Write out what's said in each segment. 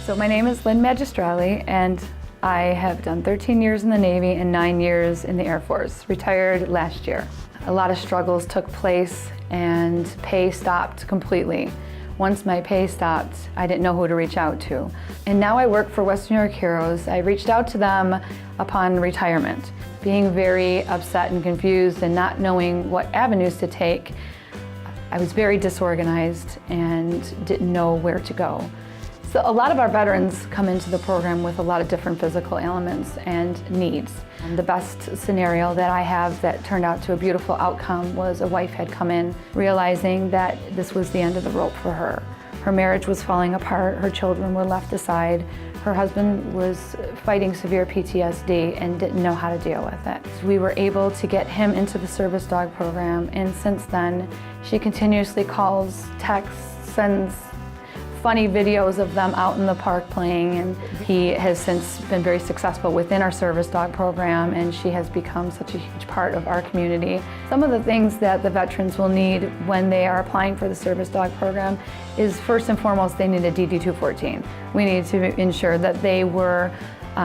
So my name is Lynn Magistrale, and I have done 13 years in the Navy and 9 years in the Air Force, retired last year. A lot of struggles took place and pay stopped completely. Once my pay stopped, I didn't know who to reach out to. And now I work for Western New York Heroes. I reached out to them upon retirement. Being very upset and confused and not knowing what avenues to take, I was very disorganized and didn't know where to go. So a lot of our veterans come into the program with a lot of different physical ailments and needs. The best scenario that I have that turned out to a beautiful outcome was a wife had come in realizing that this was the end of the rope for her. Her marriage was falling apart, her children were left aside, her husband was fighting severe PTSD and didn't know how to deal with it. We were able to get him into the service dog program, and since then she continuously calls, texts, sends funny videos of them out in the park playing, and he has since been very successful within our service dog program, and she has become such a huge part of our community. Some of the things that the veterans will need when they are applying for the service dog program is, first and foremost, they need a DD-214. We need to ensure that they were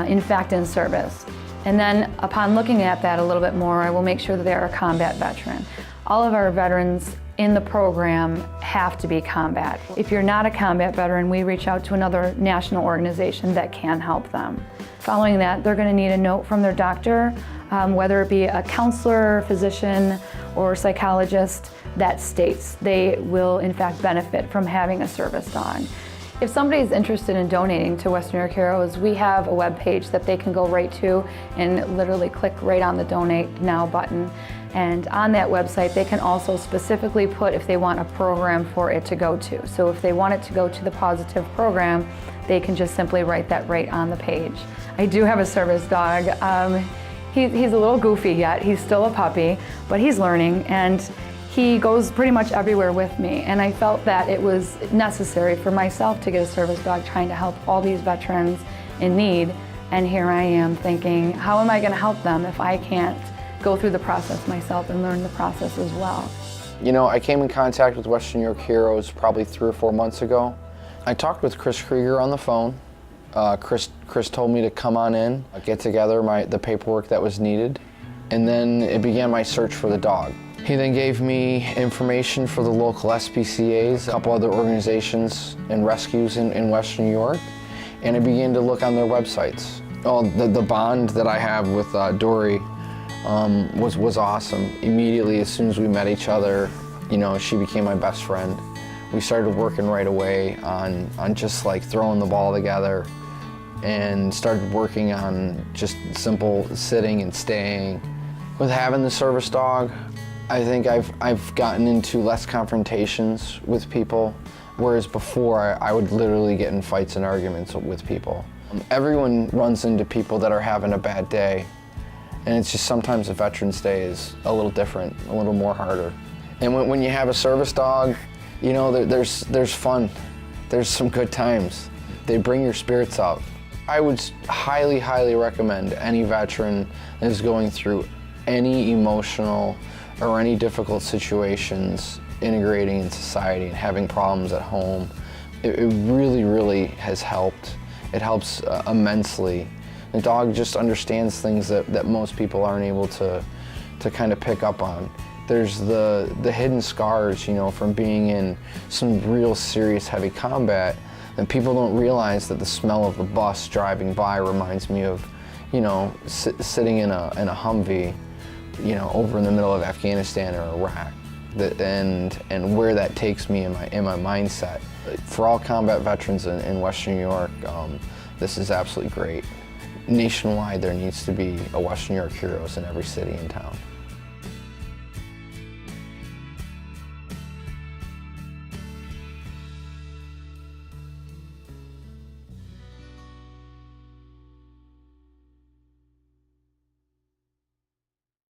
in fact in service. And then upon looking at that a little bit more, I will make sure that they are a combat veteran. All of our veterans in the program have to be combat. If you're not a combat veteran, we reach out to another national organization that can help them. Following that, they're going to need a note from their doctor, whether it be a counselor, physician, or psychologist, that states they will in fact benefit from having a service dog. If somebody's interested in donating to Western New York Heroes, we have a web page that they can go right to and literally click right on the Donate Now button. And on that website, they can also specifically put if they want a program for it to go to. So if they want it to go to the Pawsitive program, they can just simply write that right on the page. I do have a service dog. He's a little goofy yet. He's still a puppy, but he's learning, and he goes pretty much everywhere with me. And I felt that it was necessary for myself to get a service dog, trying to help all these veterans in need. And here I am thinking, how am I going to help them if I can't go through the process myself and learn the process as well? You know, I came in contact with Western New York Heroes probably 3 or 4 months ago. I talked with Chris Krieger on the phone. Chris told me to come on in, get together the paperwork that was needed, and then it began my search for the dog. He then gave me information for the local SPCAs, a couple other organizations and rescues in Western New York, and I began to look on their websites. Oh, the bond that I have with Dory was awesome. Immediately, as soon as we met each other, you know, she became my best friend. We started working right away on just like throwing the ball together, and started working on just simple sitting and staying. With having the service dog, I think I've gotten into less confrontations with people, whereas before I would literally get in fights and arguments with people. Everyone runs into people that are having a bad day, and it's just sometimes a Veterans Day is a little different, a little more harder. And when you have a service dog, you know, there's fun, there's some good times. They bring your spirits up. I would highly, highly recommend any veteran that is going through any emotional or any difficult situations integrating in society and having problems at home. It really, really has helped. It helps immensely. The dog just understands things that most people aren't able to kind of pick up on. There's the hidden scars, you know, from being in some real serious heavy combat, and people don't realize that the smell of the bus driving by reminds me of, you know, sitting in a Humvee, you know, over in the middle of Afghanistan or Iraq, and where that takes me in my mindset. For all combat veterans in Western New York, this is absolutely great. Nationwide, there needs to be a Western New York Heroes in every city and town.